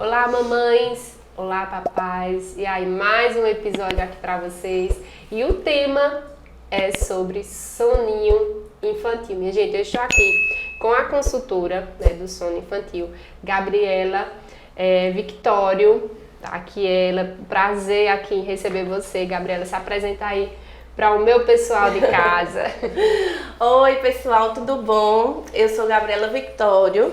Olá, mamães! Olá, papais! E aí, mais um episódio aqui para vocês. E o tema é sobre soninho infantil. Minha gente, eu estou aqui com a consultora, né, do sono infantil, Gabriela Victório. Tá aqui ela. Prazer aqui em receber você, Gabriela. Se apresenta aí para o meu pessoal de casa. Oi, pessoal, tudo bom? Eu sou Gabriela Victório.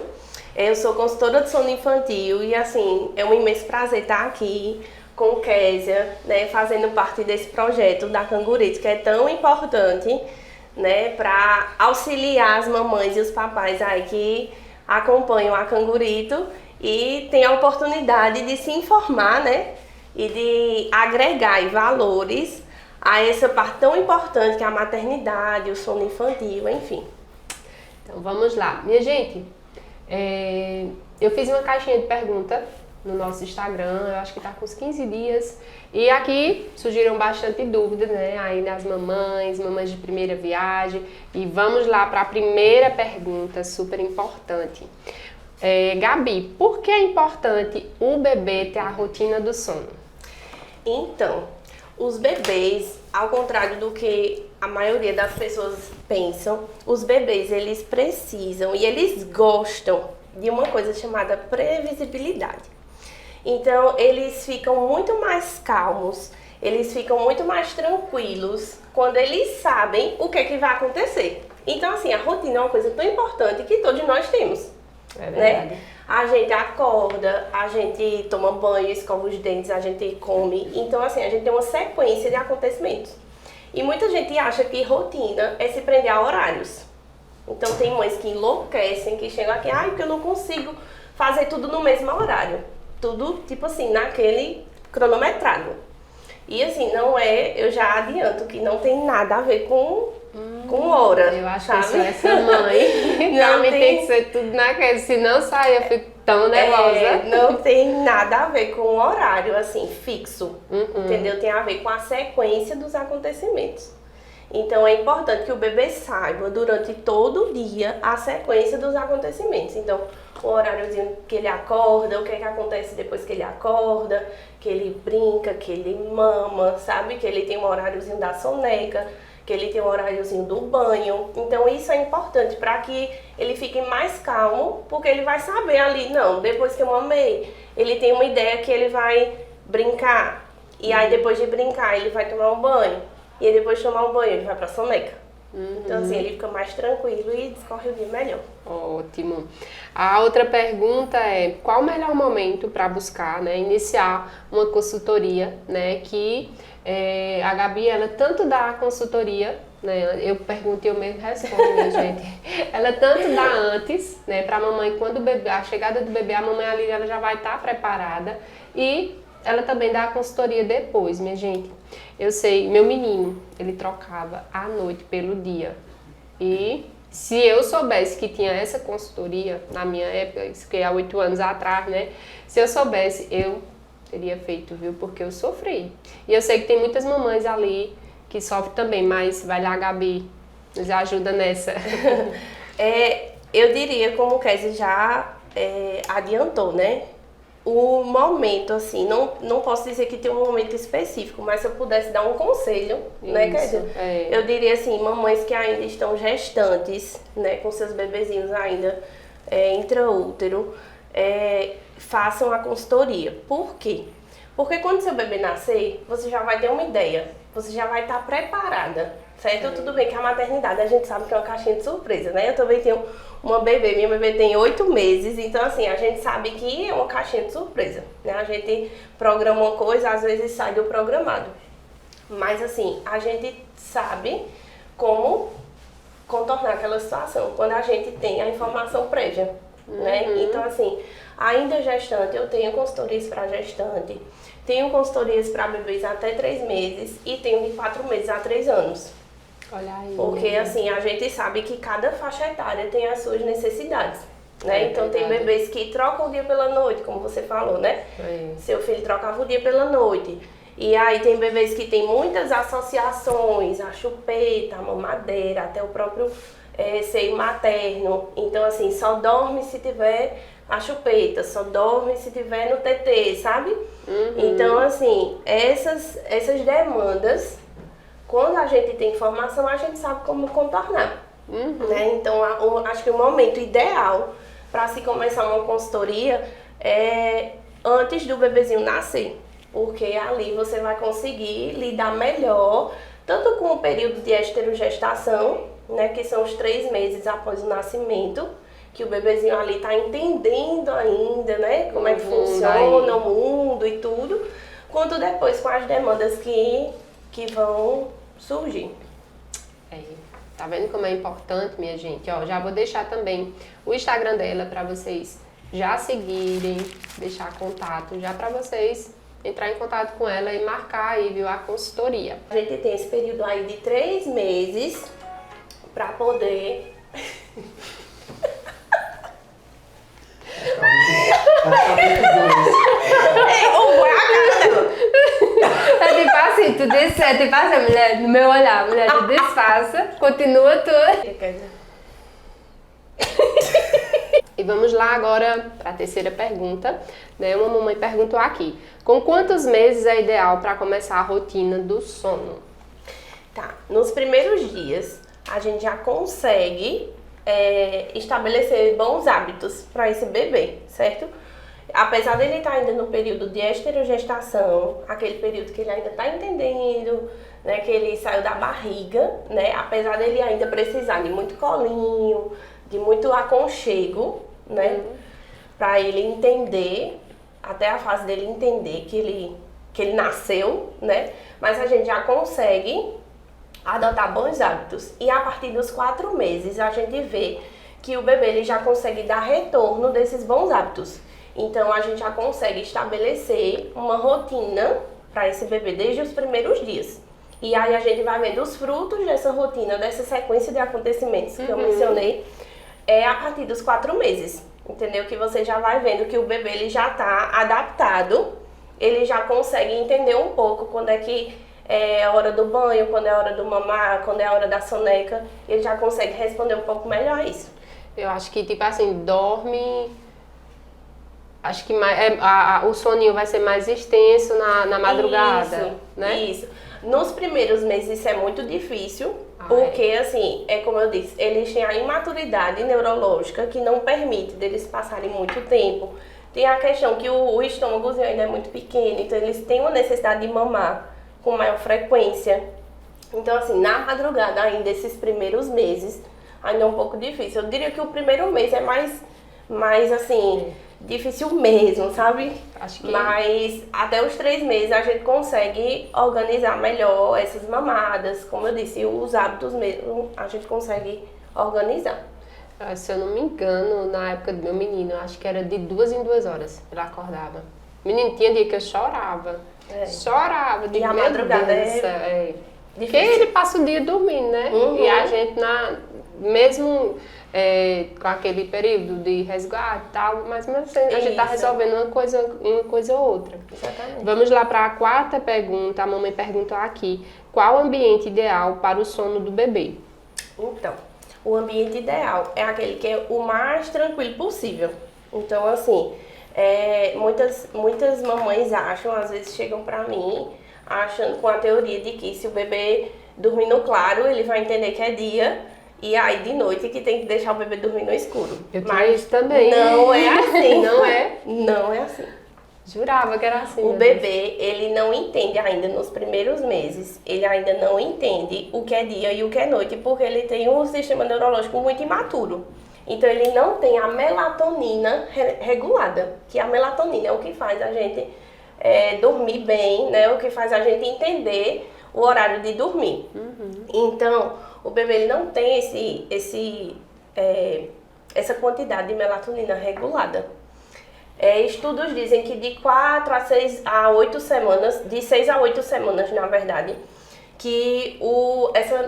Eu sou consultora de sono infantil e, assim, é um imenso prazer estar aqui com o Kézia, né, fazendo parte desse projeto da Cangurito, que é tão importante, né, para auxiliar as mamães e os papais aí que acompanham a Cangurito e tem a oportunidade de se informar, né, e de agregar valores a essa parte tão importante que é a maternidade, o sono infantil, enfim. Então, vamos lá. Minha gente... eu fiz uma caixinha de pergunta no nosso Instagram, eu acho que tá com uns 15 dias. E aqui surgiram bastante dúvidas, né? Aí das mamães de primeira viagem. E vamos lá para a primeira pergunta, super importante. Gabi, por que é importante o bebê ter a rotina do sono? Então, os bebês, ao contrário do que a maioria das pessoas pensam, os bebês, eles precisam e eles gostam de uma coisa chamada previsibilidade. Então, eles ficam muito mais calmos, eles ficam muito mais tranquilos quando eles sabem o que é que vai acontecer. Então, assim, a rotina é uma coisa tão importante que todos nós temos. É verdade. Né? A gente acorda, a gente toma banho, escova os dentes, a gente come. Então, assim, a gente tem uma sequência de acontecimentos. E muita gente acha que rotina é se prender a horários. Então, tem mães que enlouquecem, que chegam aqui, porque eu não consigo fazer tudo no mesmo horário. Tudo, tipo assim, naquele cronometrado. E, assim, não é, eu já adianto que não tem nada a ver com hora. Eu acho sabe? que eu sou essa mãe. Pra mim tem que ser tudo naquele. Se não sair, eu fico tão nervosa. Não tem nada a ver com o horário, assim, fixo. Entendeu? Tem a ver com a sequência dos acontecimentos. Então, é importante que o bebê saiba, durante todo o dia, a sequência dos acontecimentos. Então, o horáriozinho que ele acorda, o que é que acontece depois que ele acorda, que ele brinca, que ele mama, sabe? Que ele tem um horáriozinho da soneca, que ele tem um horáriozinho do banho. Então, isso é importante para que ele fique mais calmo, porque ele vai saber ali, não, depois que eu mamei, ele tem uma ideia que ele vai brincar. E aí, depois de brincar, ele vai tomar um banho. E aí, depois de tomar um banho, ele vai pra soneca. Então, assim, ele fica mais tranquilo e discorre o dia melhor. Ótimo. A outra pergunta é, qual o melhor momento para buscar, né, iniciar uma consultoria, né, que a Gabi, ela tanto dá a consultoria, né, eu pergunto e eu mesmo respondo, minha gente. Ela tanto dá antes, né, pra mamãe, quando o bebê, a chegada do bebê, a mamãe ali, ela já vai estar preparada, e ela também dá a consultoria depois, minha gente. Eu sei, meu menino, ele trocava a noite pelo dia. E se eu soubesse que tinha essa consultoria na minha época, isso que é há 8 anos atrás, né? Se eu soubesse, eu teria feito, viu? Porque eu sofri. E eu sei que tem muitas mamães ali que sofrem também, mas vai lá, Gabi, nos ajuda nessa. Eu diria, como o Kézia já adiantou, né? O momento, assim, não posso dizer que tem um momento específico, mas se eu pudesse dar um conselho, né, Kézia? Eu diria assim, mamães que ainda estão gestantes, né, com seus bebezinhos ainda intraútero, façam a consultoria. Por quê? Porque quando seu bebê nascer, você já vai ter uma ideia, você já vai estar preparada, certo? Tudo bem que a maternidade a gente sabe que é uma caixinha de surpresa, né? Eu também tenho uma bebê, minha bebê tem 8 meses, então assim, a gente sabe que é uma caixinha de surpresa, né? A gente programa uma coisa, às vezes sai do programado. Mas assim, a gente sabe como contornar aquela situação, quando a gente tem a informação prévia, né? Então assim, ainda gestante, eu tenho consultorias para gestante, tenho consultorias para bebês até 3 meses e tenho de 4 meses a 3 anos. Olha aí. Porque assim, a gente sabe que cada faixa etária tem as suas necessidades, né? Então tem bebês que trocam o dia pela noite, como você falou, né? Seu filho trocava o dia pela noite. E aí tem bebês que tem muitas associações, a chupeta, a mamadeira, até o próprio seio materno. Então assim, só dorme se tiver a chupeta, só dorme se tiver no TT, sabe? Então, assim, essas demandas, quando a gente tem informação, a gente sabe como contornar. Né? Então, acho que o momento ideal para se começar uma consultoria é antes do bebezinho nascer, porque ali você vai conseguir lidar melhor, tanto com o período de esterogestação, né, que são os 3 meses após o nascimento, que o bebezinho ali está entendendo ainda, né, como é que funciona o mundo e tudo, quanto depois com as demandas que vão surgir. Tá vendo como é importante, minha gente? Ó, já vou deixar também o Instagram dela para vocês já seguirem, deixar contato, já para vocês entrar em contato com ela e marcar aí, viu, a consultoria. A gente tem esse período aí de 3 meses para poder... É tipo assim, tu disser, tipo assim, mulher, no meu olhar, mulher, tu disfarça, continua tu. E vamos lá agora para a terceira pergunta, né? Uma mamãe perguntou aqui: com quantos meses é ideal para começar a rotina do sono? Tá, nos primeiros dias a gente já consegue estabelecer bons hábitos para esse bebê, certo? Apesar dele estar ainda no período de esterogestação, aquele período que ele ainda está entendendo, né, que ele saiu da barriga, né, apesar dele ainda precisar de muito colinho, de muito aconchego, né, para ele entender, até a fase dele entender que ele nasceu, né, mas a gente já consegue adotar bons hábitos. E a partir dos 4 meses a gente vê que o bebê ele já consegue dar retorno desses bons hábitos. Então a gente já consegue estabelecer uma rotina para esse bebê desde os primeiros dias. E aí a gente vai vendo os frutos dessa rotina, dessa sequência de acontecimentos que eu mencionei, a partir dos 4 meses. Entendeu? Que você já vai vendo que o bebê ele já está adaptado, ele já consegue entender um pouco quando é que é a hora do banho, quando é a hora do mamar, quando é a hora da soneca, ele já consegue responder um pouco melhor a isso. Eu acho que, tipo assim, dorme... Acho que o soninho vai ser mais extenso na madrugada, isso, né? Isso. Nos primeiros meses isso é muito difícil, porque, assim, é como eu disse, eles têm a imaturidade neurológica que não permite deles passarem muito tempo. Tem a questão que o estômagozinho ainda é muito pequeno, então eles têm uma necessidade de mamar com maior frequência. Então, assim, na madrugada ainda, esses primeiros meses, ainda é um pouco difícil. Eu diria que o primeiro mês é mais assim... difícil mesmo, sabe? Acho que... Mas até os 3 meses a gente consegue organizar melhor essas mamadas, como eu disse, os hábitos mesmo a gente consegue organizar. Se eu não me engano, na época do meu menino, acho que era de 2 em 2 horas ele acordava. Menino, tinha dia que eu chorava. Chorava de e a madrugada difícil. Porque ele passa o dia dormindo, né? E a gente, mesmo com aquele período de resgate e tal, mas assim, a gente está resolvendo uma coisa ou outra. Exatamente. Vamos lá para a quarta pergunta. A mamãe perguntou aqui: qual o ambiente ideal para o sono do bebê? Então, o ambiente ideal é aquele que é o mais tranquilo possível. Então, assim, muitas mamães acham, às vezes chegam pra mim, achando com a teoria de que se o bebê dormir no claro, ele vai entender que é dia, e aí de noite que tem que deixar o bebê dormir no escuro. Mas também. Não é assim. Não é? Não é assim. Jurava que era assim. O bebê, ele não entende ainda nos primeiros meses, ele ainda não entende o que é dia e o que é noite, porque ele tem um sistema neurológico muito imaturo. Então ele não tem a melatonina regulada, que a melatonina é o que faz a gente dormir bem, né? O que faz a gente entender o horário de dormir. Então, o bebê ele não tem essa quantidade de melatonina regulada. Estudos dizem que de 4 a 6 a 8 semanas, de 6 a 8 semanas, na verdade, que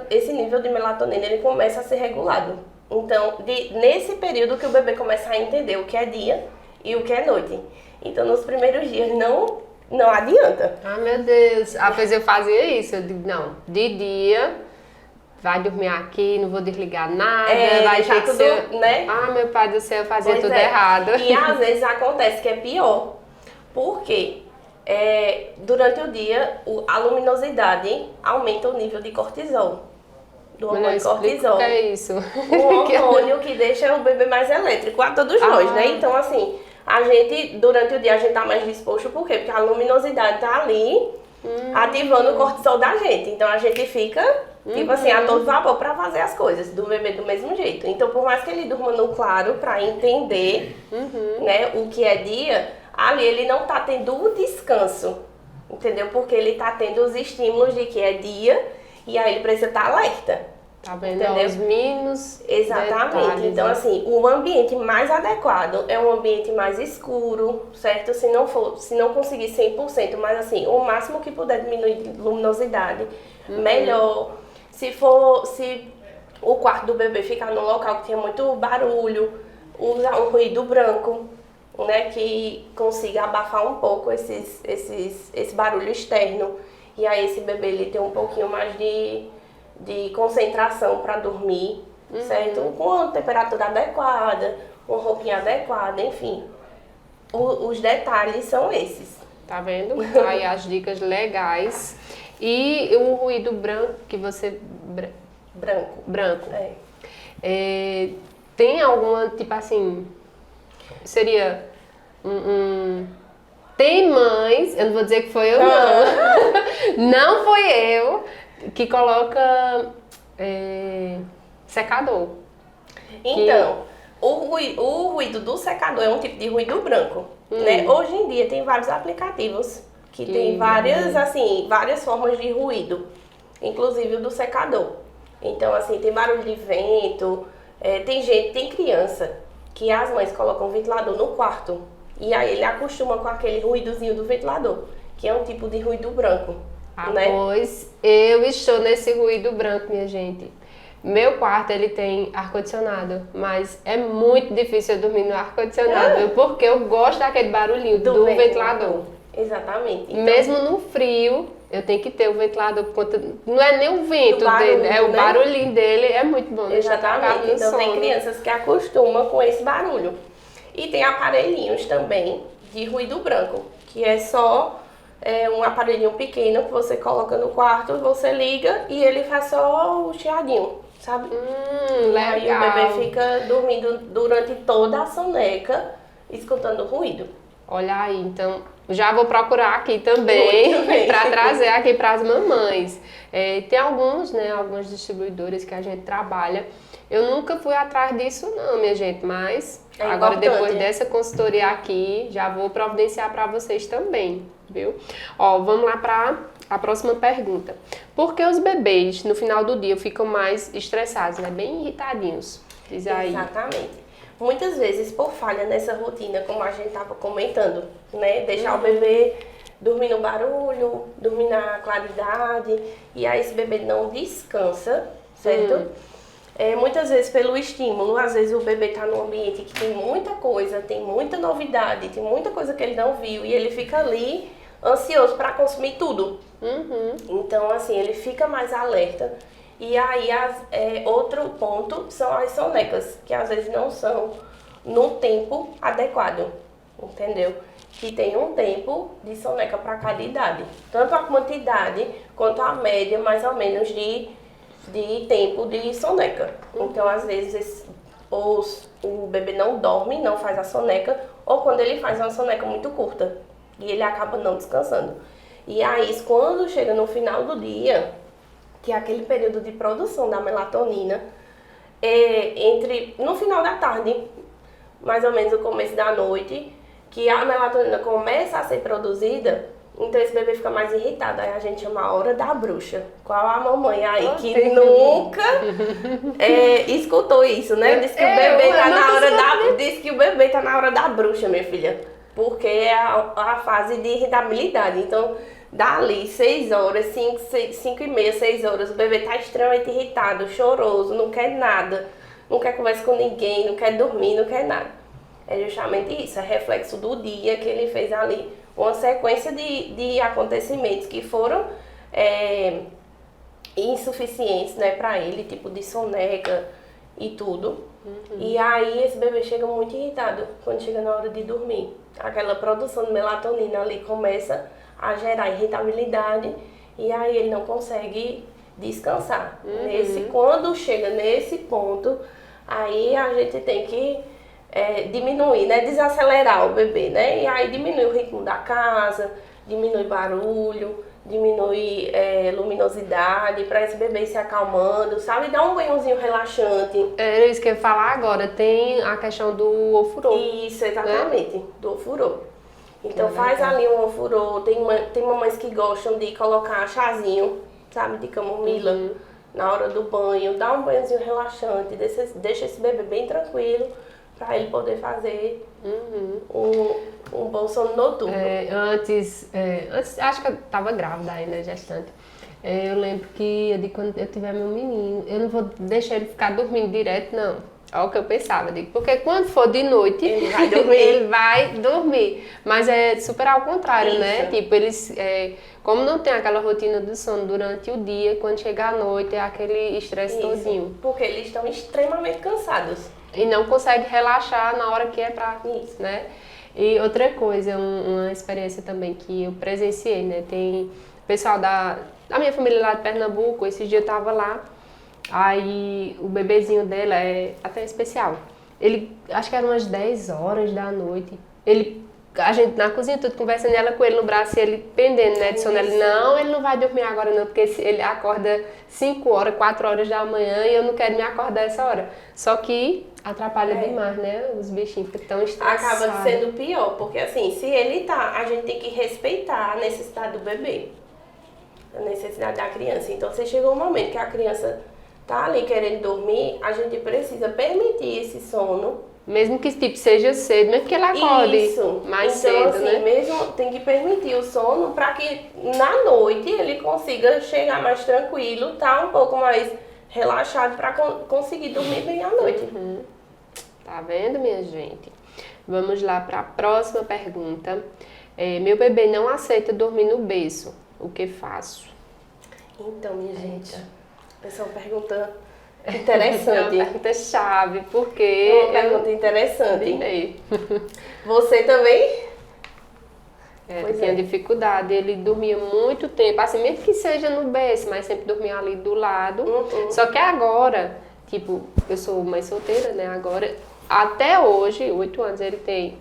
esse nível de melatonina ele começa a ser regulado. Então, nesse período que o bebê começa a entender o que é dia e o que é noite. Então, nos primeiros dias não adianta. Ah, meu Deus. Pois eu fazia isso. Eu digo, não, de dia vai dormir aqui, não vou desligar nada, vai deixar ter que tudo, ser... né? Ah, meu pai do céu, fazia Pois tudo é. errado. E às vezes acontece que é pior. Por quê? Durante o dia, a luminosidade aumenta o nível de cortisol. Do Mas não, hormônio explica cortisol. o que é isso. Um hormônio que deixa o bebê mais elétrico, a todos nós, né? Então, assim, a gente, durante o dia, a gente tá mais disposto, por quê? Porque a luminosidade tá ali, ativando o cortisol da gente. Então, a gente fica, tipo assim, a todo vapor pra fazer as coisas, do bebê do mesmo jeito. Então, por mais que ele durma no claro, pra entender, né, o que é dia, ali ele não tá tendo o descanso, entendeu? Porque ele tá tendo os estímulos de que é dia, e aí ele precisa estar alerta. Tá vendo? Entendeu? Os mínimos Exatamente. detalhes, Então, né? assim, o ambiente mais adequado é um ambiente mais escuro, certo? Se não conseguir 100%, mas assim, o máximo que puder diminuir luminosidade, melhor. Se o quarto do bebê ficar num local que tenha muito barulho, usar um ruído branco, né, que consiga abafar um pouco esse barulho externo. E aí esse bebê ele tem um pouquinho mais de concentração para dormir, certo? Com a temperatura adequada, uma roupinha adequada, enfim. Os detalhes são esses. Tá vendo? Aí as dicas legais. E o ruído branco que você... Branco. Branco. É. Tem alguma, tipo assim... Seria Tem mães, eu não vou dizer que foi eu não. Não foi eu que coloca secador. Então, o ruído do secador é um tipo de ruído branco, né? Hoje em dia tem vários aplicativos que tem várias formas de ruído, inclusive o do secador. Então, assim, tem barulho de vento, tem criança que as mães colocam um ventilador no quarto e aí ele acostuma com aquele ruídozinho do ventilador, que é um tipo de ruído branco, né? Pois eu estou nesse ruído branco, minha gente. Meu quarto, ele tem ar-condicionado, mas é muito difícil eu dormir no ar-condicionado, porque eu gosto daquele barulhinho do ventilador. Exatamente. Então, mesmo no frio, eu tenho que ter o ventilador, porque não é nem o vento barulho, dele, o né? barulhinho dele é muito bom. Exatamente. Então sono. tem crianças que acostumam com esse barulho. E tem aparelhinhos também de ruído branco, que é só um aparelhinho pequeno que você coloca no quarto, você liga e ele faz só o chiadinho, sabe? Legal. Aí o bebê fica dormindo durante toda a soneca, escutando ruído. Olha aí, então já vou procurar aqui também para trazer aqui para as mamães. Tem alguns distribuidores que a gente trabalha. Eu nunca fui atrás disso não, minha gente, mas agora depois dessa consultoria aqui, já vou providenciar para vocês também, viu? Ó, vamos lá para a próxima pergunta. Por que os bebês no final do dia ficam mais estressados, né? Bem irritadinhos, diz aí. Exatamente. Muitas vezes por falha nessa rotina, como a gente estava comentando, né? Deixar o bebê dormir no barulho, dormir na claridade, e aí esse bebê não descansa, certo? Muitas vezes pelo estímulo, às vezes o bebê está num ambiente que tem muita coisa, tem muita novidade, tem muita coisa que ele não viu, e ele fica ali ansioso para consumir tudo. Então, assim, ele fica mais alerta. E aí, outro ponto são as sonecas, que às vezes não são no tempo adequado, entendeu? Que tem um tempo de soneca para cada idade. Tanto a quantidade quanto a média, mais ou menos, de tempo de soneca. Então, às vezes, o bebê não dorme, não faz a soneca, ou quando ele faz uma soneca muito curta, e ele acaba não descansando. E aí, quando chega no final do dia, que é aquele período de produção da melatonina, no final da tarde, mais ou menos no começo da noite, que a melatonina começa a ser produzida, então esse bebê fica mais irritado. Aí a gente chama a hora da bruxa. Qual a mamãe aí que nunca escutou isso, né? Diz que o bebê tá na hora da bruxa, minha filha. Porque é a fase de irritabilidade. Então, dali 6 horas, 5 e meia, 6 horas, o bebê tá extremamente irritado, choroso, não quer nada, não quer conversar com ninguém, não quer dormir, não quer nada. É justamente isso, é reflexo do dia que ele fez ali, uma sequência de acontecimentos que foram insuficientes, né, pra ele, tipo de soneca e tudo. E aí esse bebê chega muito irritado quando chega na hora de dormir. Aquela produção de melatonina ali começa a gerar irritabilidade e aí ele não consegue descansar. Quando chega nesse ponto, aí a gente tem que diminuir, né, desacelerar o bebê, né? E aí diminui o ritmo da casa, diminui barulho, diminui luminosidade para esse bebê ir se acalmando, sabe? Dá um banhozinho relaxante. Era isso que eu ia falar agora. Tem a questão do ofurô. Isso, exatamente, do ofurô. Então faz ali um ofurô. Tem mamães que gostam de colocar chazinho, sabe? De camomila na hora do banho. Dá um banhozinho relaxante, deixa esse bebê bem tranquilo para ele poder fazer um bom sono noturno. Antes, acho que eu tava grávida ainda, gestante. Eu lembro que eu digo, quando eu tiver meu menino, eu não vou deixar ele ficar dormindo direto, não. É o que eu pensava, digo, porque quando for de noite, Ele vai dormir. ele vai dormir. Mas é super ao contrário, né? Tipo, eles, como não tem aquela rotina do sono durante o dia, quando chega à noite é aquele estresse todinho. Porque eles estão extremamente cansados. E não consegue relaxar na hora que é pra isso, né? E outra coisa, uma experiência também que eu presenciei, né? Tem pessoal da minha família lá de Pernambuco, esse dia eu tava lá, aí o bebezinho dela é até especial. Ele, acho que eram umas 10 horas da noite, a gente na cozinha tudo conversando, ela com ele no braço e ele pendendo, né, de sono. Ele não vai dormir agora não, porque ele acorda 5 horas, 4 horas da manhã e eu não quero me acordar essa hora. Só que atrapalha demais, né, os bichinhos ficam tão estressados. Acaba sendo pior, porque assim, se ele tá, a gente tem que respeitar a necessidade do bebê, a necessidade da criança. Então, se chegou um momento que a criança tá ali querendo dormir, a gente precisa permitir esse sono. Mesmo que tipo seja cedo, mesmo que ele acorde mais cedo, assim, né? Mesmo tem que permitir o sono para que na noite ele consiga chegar mais tranquilo, tá um pouco mais relaxado para conseguir dormir bem à noite. Tá vendo, minha gente? Vamos lá para a próxima pergunta. Meu bebê não aceita dormir no berço. O que faço? Então, minha gente, o pessoal pergunta interessante. É uma pergunta chave, porque... É uma pergunta interessante. Você também? Tinha dificuldade. Ele dormia muito tempo, assim, mesmo que seja no berço, mas sempre dormia ali do lado. Só que agora, tipo, eu sou mãe solteira, né? Agora, até hoje, 8 anos ele tem,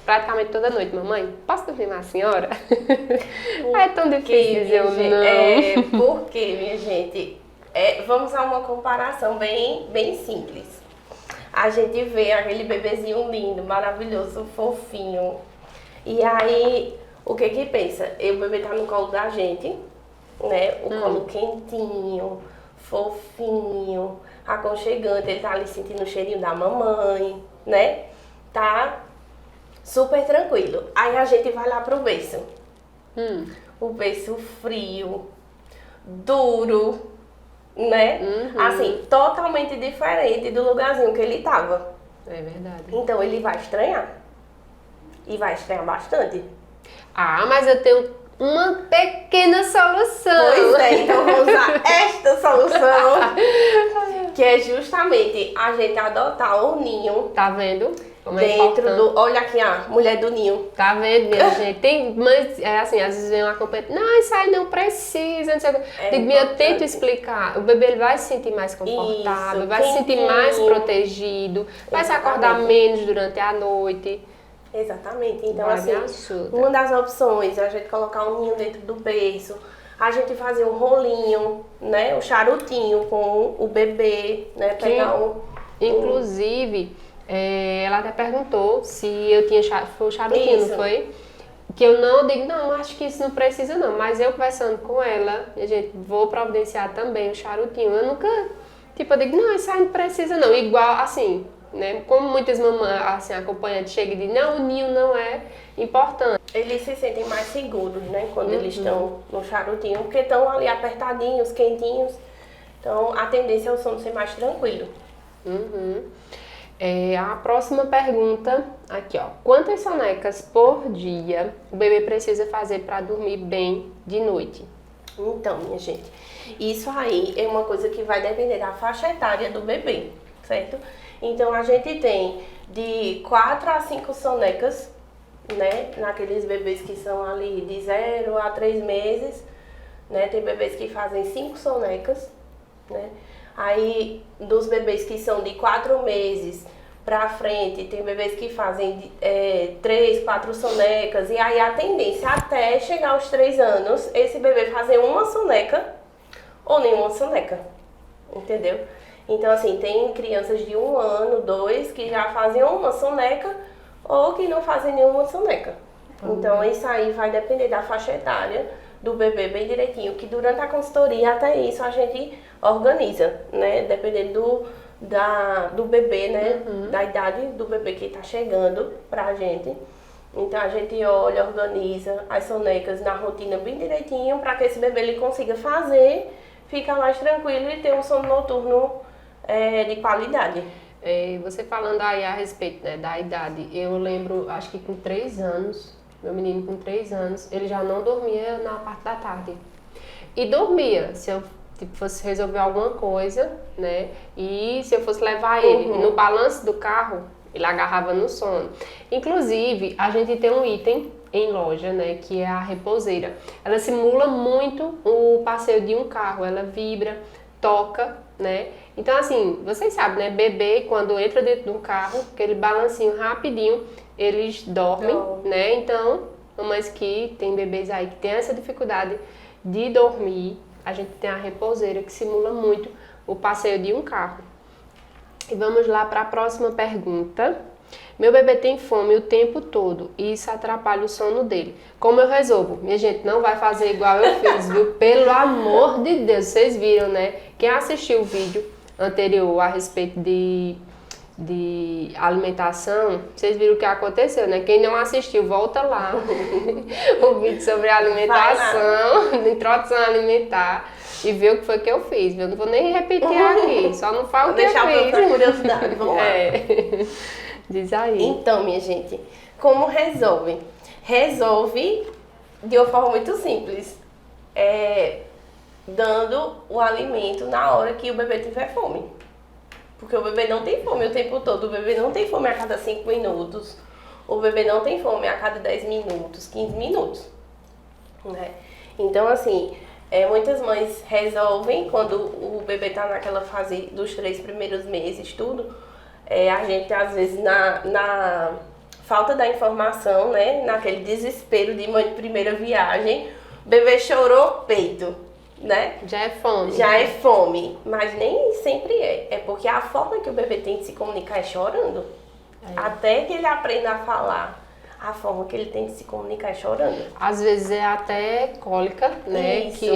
praticamente toda noite, mamãe, posso dormir na senhora? É tão difícil dizer não. Porque, minha gente, vamos a uma comparação bem simples. A gente vê aquele bebezinho lindo, maravilhoso, fofinho. E aí, o que pensa? O bebê tá no colo da gente, né? O colo quentinho, fofinho, aconchegante. Ele tá ali sentindo o cheirinho da mamãe, né? Tá super tranquilo. Aí a gente vai lá pro berço. O berço frio, duro, né? Assim, totalmente diferente do lugarzinho que ele tava. É verdade. Então ele vai estranhar. E vai estranhar bastante. Mas eu tenho uma pequena solução. Pois é, então vamos usar esta solução. Que é justamente a gente adotar o ninho. Tá vendo? Como dentro do... Olha aqui, a mulher do ninho. Tá vendo, minha gente? Tem mães, assim, às vezes vem uma acompanhante, não, isso aí não precisa, não sei o que. Eu tento explicar, o bebê ele vai se sentir mais confortável, vai se sentir mais protegido, vai se acordar menos durante a noite. Exatamente. Então, assim, uma das opções é a gente colocar um ninho dentro do berço, a gente fazer um rolinho, né, um charutinho com o bebê, né, pegar Inclusive... ela até perguntou se eu tinha foi o charutinho, não foi? Que eu não digo, não, acho que isso não precisa não. Mas eu conversando com ela, a gente vou providenciar também o charutinho. Eu nunca, eu digo, não, isso aí não precisa não. Igual, assim, né? Como muitas mamães, assim, acompanhantes chegam e dizem, não, o ninho não é importante. Eles se sentem mais seguros, né? Quando eles estão no charutinho, porque estão ali apertadinhos, quentinhos. Então, a tendência é o sono ser mais tranquilo. A próxima pergunta, aqui ó, quantas sonecas por dia o bebê precisa fazer para dormir bem de noite? Então, minha gente, isso aí é uma coisa que vai depender da faixa etária do bebê, certo? Então, a gente tem de 4 a 5 sonecas, né? Naqueles bebês que são ali de 0 a 3 meses, né? Tem bebês que fazem 5 sonecas, né? Aí, dos bebês que são de 4 meses pra frente, tem bebês que fazem 3, 4 sonecas, e aí a tendência até chegar aos 3 anos, esse bebê fazer uma soneca ou nenhuma soneca, entendeu? Então, assim, tem crianças de 1 ano, 2, que já fazem uma soneca ou que não fazem nenhuma soneca. Então, isso aí vai depender da faixa etária do bebê bem direitinho, que durante a consultoria, até isso, a gente organiza, né? Dependendo do bebê, né? Da idade do bebê que tá chegando pra gente. Então, a gente olha, organiza as sonecas na rotina bem direitinho, para que esse bebê ele consiga fazer, ficar mais tranquilo e ter um sono noturno de qualidade. Você falando aí a respeito, né, da idade, eu lembro, acho que com 3 anos, meu menino com 3 anos, ele já não dormia na parte da tarde. E dormia, se eu fosse resolver alguma coisa, né, e se eu fosse levar ele no balanço do carro, ele agarrava no sono. Inclusive, a gente tem um item em loja, né, que é a repouseira. Ela simula muito o passeio de um carro, ela vibra, toca, né? Então, assim, vocês sabem, né? Bebê, quando entra dentro de um carro, aquele balancinho rapidinho, eles dormem, né? Então, mamães que tem bebês aí que tem essa dificuldade de dormir, a gente tem a repouseira que simula muito o passeio de um carro. E vamos lá para a próxima pergunta. Meu bebê tem fome o tempo todo e isso atrapalha o sono dele. Como eu resolvo? Minha gente, não vai fazer igual eu fiz, viu? Pelo amor de Deus, vocês viram, né? Quem assistiu o vídeo anterior a respeito de alimentação, vocês viram o que aconteceu, né? Quem não assistiu, volta lá. O vídeo sobre alimentação, de introdução alimentar. E ver o que foi que eu fiz. Eu não vou nem repetir aqui, só não falo o que eu fiz. Vou deixar pra curiosidade, vamos lá. Diz aí. Então, minha gente, como resolve? Resolve de uma forma muito simples. Dando o alimento na hora que o bebê tiver fome. Porque o bebê não tem fome o tempo todo. O bebê não tem fome a cada 5 minutos. O bebê não tem fome a cada 10 minutos, 15 minutos. Né? Então, assim, muitas mães resolvem, quando o bebê tá naquela fase dos 3 primeiros meses, tudo, a gente às vezes na falta da informação, né, naquele desespero de mãe de primeira viagem, o bebê chorou, peito, né? Já é fome. Já é fome, mas nem sempre é. É porque a forma que o bebê tem de se comunicar é chorando. Até que ele aprenda a falar, a forma que ele tem de se comunicar é chorando. Às vezes é até cólica, né? Isso. Que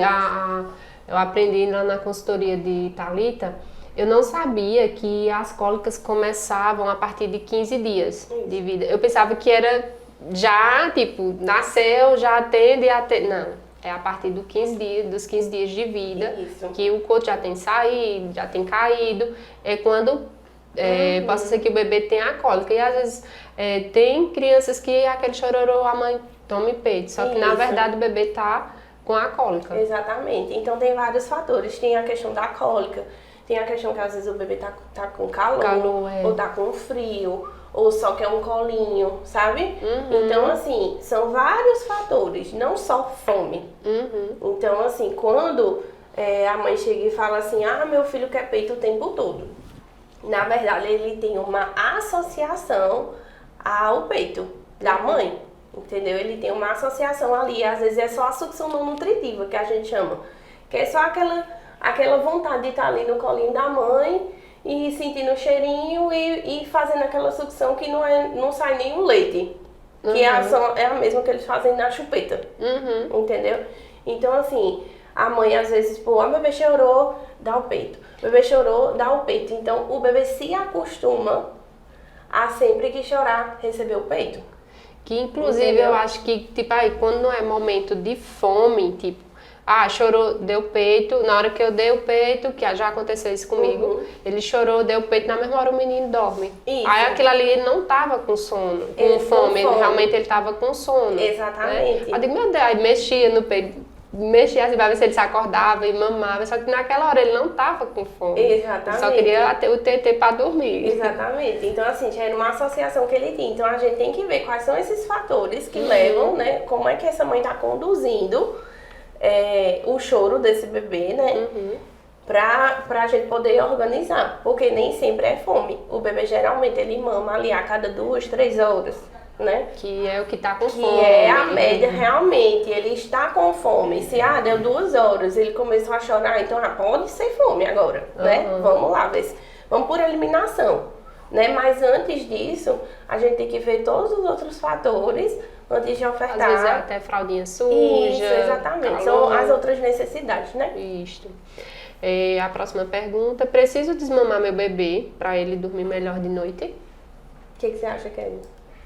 eu aprendi lá na consultoria de Thalita. Eu não sabia que as cólicas começavam a partir de 15 dias de vida. Eu pensava que era já, tipo, nasceu, já atende a ter. Não, é a partir dos 15 dias de vida. Isso. Que o coto já tem saído, já tem caído. É quando possa ser que o bebê tenha a cólica. E às vezes tem crianças que aquele chororô, a mãe toma peito. Só que na verdade o bebê tá com a cólica. Exatamente. Então tem vários fatores. Tem a questão da cólica. Tem a questão que às vezes o bebê tá com calor ou tá com frio, ou só quer um colinho, sabe? Então, assim, são vários fatores, não só fome. Então, assim, quando a mãe chega e fala assim, meu filho quer peito o tempo todo. Na verdade, ele tem uma associação ao peito da mãe, entendeu? Ele tem uma associação ali, às vezes é só a sucção não nutritiva, que a gente chama, que é só aquela vontade de estar ali no colinho da mãe e sentindo o cheirinho e fazendo aquela sucção que não sai nenhum leite. Que é a mesma que eles fazem na chupeta. Entendeu? Então, assim, a mãe às vezes, o bebê chorou, dá o peito. O bebê chorou, dá o peito. Então, o bebê se acostuma a sempre que chorar, receber o peito. Que, inclusive, eu acho que, tipo, aí, quando não é momento de fome, tipo, chorou, deu peito, na hora que eu dei o peito, que já aconteceu isso comigo, ele chorou, deu peito, na mesma hora o menino dorme. Isso. Aí aquilo ali, ele não tava com sono, com fome, realmente ele tava com sono. Exatamente. Né? Aí eu digo, meu Deus, aí mexia no peito, mexia assim pra ver se ele se acordava e mamava, só que naquela hora ele não tava com fome. Exatamente. Ele só queria o TT pra dormir. Exatamente. Então, assim, já era uma associação que ele tinha. Então, a gente tem que ver quais são esses fatores que levam, né? Como é que essa mãe tá conduzindo o choro desse bebê, né? Pra gente poder organizar. Porque nem sempre é fome. O bebê, geralmente, ele mama ali a cada 2, 3 horas, né? Que é o que tá com fome. Que é a média realmente, ele está com fome. Se deu 2 horas, ele começou a chorar, então pode ser fome agora, né? Vamos lá, vamos por eliminação, né? Mas antes disso, a gente tem que ver todos os outros fatores antes de ofertar. Às vezes é até fraldinha suja. Isso, exatamente. Calor. São as outras necessidades, né? Isso. A próxima pergunta: preciso desmamar meu bebê para ele dormir melhor de noite? O que você acha, Kelly?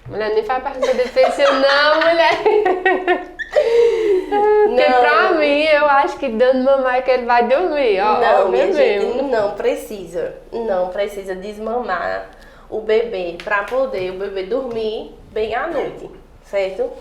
Mulher, nem faz pergunta difícil, não, mulher. Porque pra mim, eu acho que dando mamar é que ele vai dormir. Não, minha gente, não precisa desmamar o bebê pra poder o bebê dormir bem à noite, certo?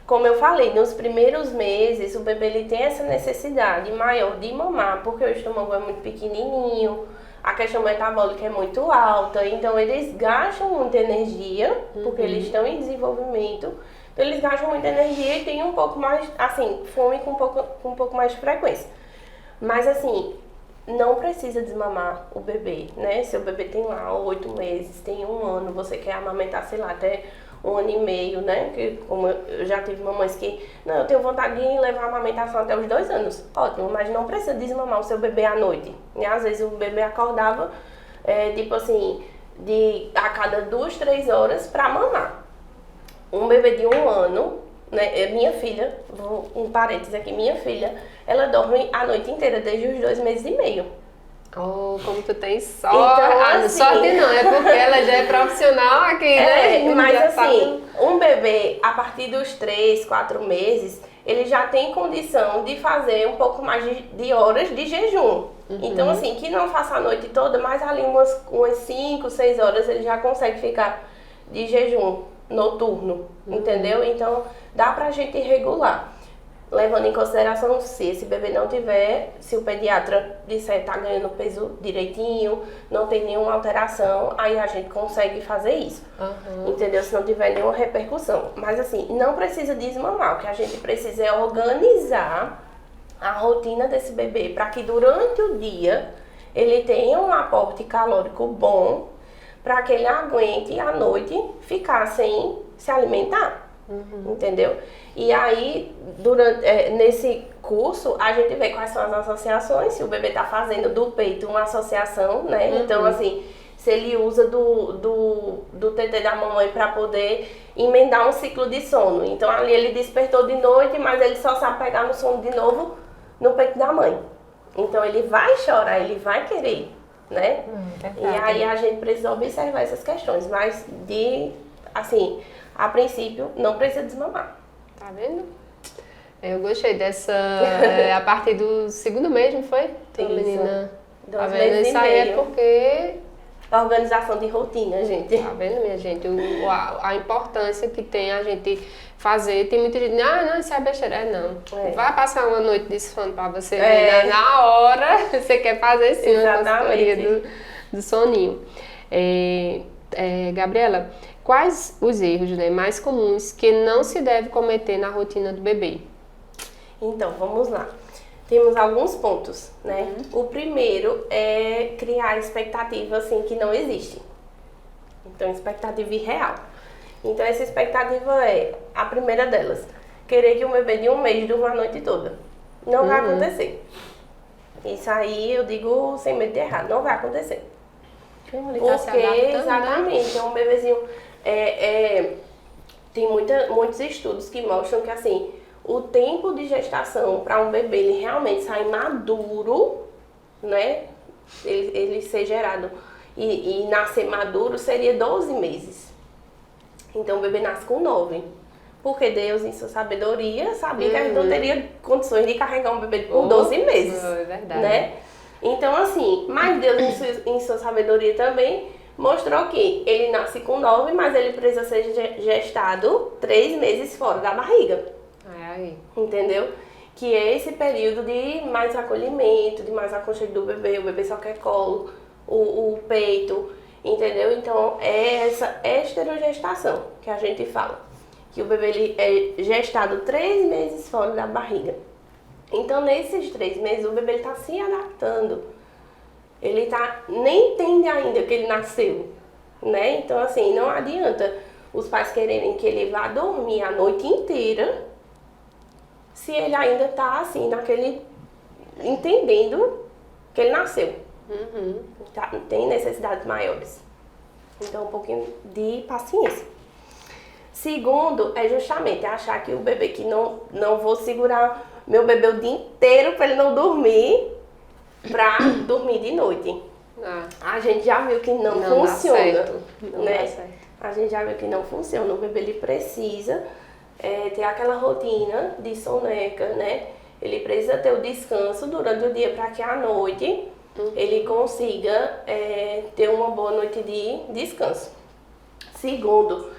Como eu falei, nos primeiros meses o bebê ele tem essa necessidade maior de mamar, porque o estômago é muito pequenininho, a questão metabólica é muito alta, então eles gastam muita energia, porque eles estão em desenvolvimento, então eles gastam muita energia e têm um pouco mais, assim, fome com um pouco mais de frequência. Mas assim, não precisa desmamar o bebê, né? Se o bebê tem lá 8 meses, tem 1 ano, você quer amamentar, sei lá, até 1 ano e meio, né? Que, como eu já tive mamães que, não, eu tenho vontade de levar a amamentação até os 2 anos. Ótimo, mas não precisa desmamar o seu bebê à noite. E às vezes o bebê acordava, tipo assim, a cada 2, 3 horas pra mamar. Um bebê de 1 ano, né? Minha filha, um parênteses aqui, minha filha, ela dorme a noite inteira, desde os 2 meses e meio. Oh, como tu tem sorte. Então, assim, sorte não, é porque ela já é profissional aqui, né? Mas já assim, um bebê, a partir dos 3, 4 meses, ele já tem condição de fazer um pouco mais de horas de jejum. Então, assim, que não faça a noite toda, mas ali umas 5, 6 horas ele já consegue ficar de jejum noturno, entendeu? Então, dá pra gente regular. Levando em consideração se esse bebê não tiver, se o pediatra disser tá ganhando peso direitinho, não tem nenhuma alteração, aí a gente consegue fazer isso, entendeu? Se não tiver nenhuma repercussão. Mas assim, não precisa desmamar, o que a gente precisa é organizar a rotina desse bebê para que durante o dia ele tenha um aporte calórico bom, para que ele aguente à noite ficar sem se alimentar. Entendeu? E aí, nesse curso, a gente vê quais são as associações, se o bebê tá fazendo do peito uma associação, né? Então, assim, se ele usa do TT da mamãe para poder emendar um ciclo de sono. Então, ali ele despertou de noite, mas ele só sabe pegar no sono de novo no peito da mãe. Então, ele vai chorar, ele vai querer, né? E aí, a gente precisa observar essas questões, mas assim, a princípio, não precisa desmamar. Tá vendo? Eu gostei dessa... a partir do 2º mês, não foi? Isso. Menina. 2 Tá vendo? meses Isso e aí é meio. porque... A organização de rotina, gente. Tá vendo, minha gente? A importância que tem a gente fazer. Tem muita gente, não, isso é besteira. Não. Vai passar uma noite de sono pra você ver. Na hora, você quer fazer sim uma consultoria do soninho. Gabriela, quais os erros, né, mais comuns que não se deve cometer na rotina do bebê? Então, vamos lá. Temos alguns pontos, né? O primeiro é criar expectativa, assim, que não existe. Então, expectativa irreal. Então, essa expectativa é, a primeira delas, querer que um bebê de 1 mês durma a noite toda. Não vai acontecer. Isso aí, eu digo sem medo de errar, não vai acontecer. Porque, exatamente, é um bebezinho... tem muitos estudos que mostram que, assim, o tempo de gestação para um bebê ele realmente sair maduro, né? Ele ser gerado e nascer maduro seria 12 meses. Então o bebê nasce com 9. Porque Deus, em sua sabedoria, sabia que a gente não teria condições de carregar um bebê por 12 meses. É verdade. Né? Então, assim, mas Deus, em sua sabedoria também, mostrou que ele nasce com 9, mas ele precisa ser gestado 3 meses fora da barriga. Aí. Entendeu? que é esse período de mais acolhimento, de mais aconchego do bebê, o bebê só quer colo, o peito, entendeu? Então é essa esterogestação que a gente fala, que o bebê ele é gestado 3 meses fora da barriga. Então nesses 3 meses o bebê está se adaptando, ele nem entende ainda que ele nasceu, né? Então assim, não adianta os pais quererem que ele vá dormir a noite inteira, se ele ainda está assim, entendendo que ele nasceu. Tem necessidades maiores. Então, um pouquinho de paciência. Segundo, é justamente achar que o bebê, que não vou segurar meu bebê o dia inteiro para ele não dormir, para dormir de noite. A gente já viu que não funciona. Dá certo. Não dá certo. A gente já viu que não funciona. O bebê ele precisa ter aquela rotina de soneca, né? Ele precisa ter o descanso durante o dia para que à noite ele consiga ter uma boa noite de descanso. Segundo,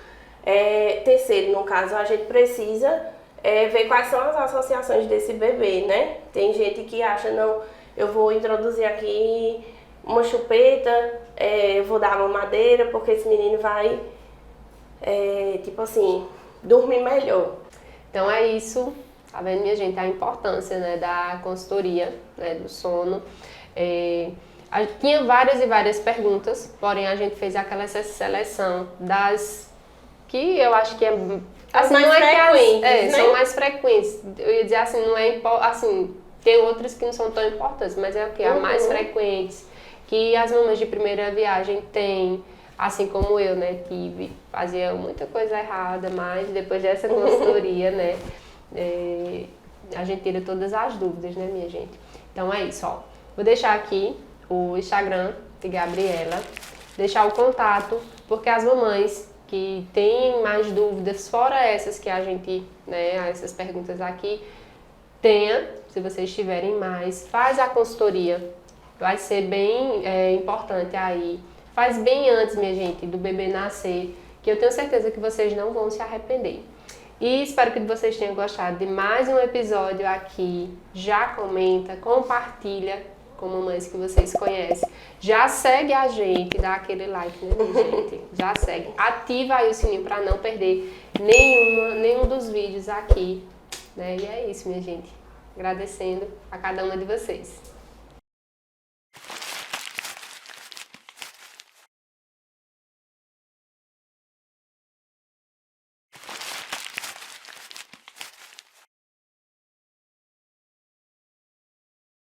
terceiro, no caso, a gente precisa ver quais são as associações desse bebê, né? Tem gente que acha, não, eu vou introduzir aqui uma chupeta, eu vou dar uma madeira porque esse menino vai, tipo assim, dormir melhor. Então é isso, tá vendo, minha gente, a importância, né, da consultoria, né, do sono. Tinha várias e várias perguntas, porém a gente fez aquela seleção das que eu acho que as mais frequentes, né? São mais frequentes. Eu ia dizer assim, não é assim, tem outras que não são tão importantes, mas é o que? As mais frequentes, que as mamães de primeira viagem têm. Assim como eu, né, que fazia muita coisa errada, mas depois dessa consultoria, né, a gente tira todas as dúvidas, né, minha gente? Então é isso, ó. Vou deixar aqui o Instagram de Gabriela, deixar o contato, porque as mamães que têm mais dúvidas, fora essas que a gente, né, essas perguntas aqui, se vocês tiverem mais, faz a consultoria, vai ser bem importante aí. Faz bem antes, minha gente, do bebê nascer, que eu tenho certeza que vocês não vão se arrepender. E espero que vocês tenham gostado de mais um episódio aqui. Já comenta, compartilha com mamães que vocês conhecem. Já segue a gente, dá aquele like, né, minha gente? Já segue. Ativa aí o sininho para não perder nenhum dos vídeos aqui, né? E é isso, minha gente. Agradecendo a cada uma de vocês.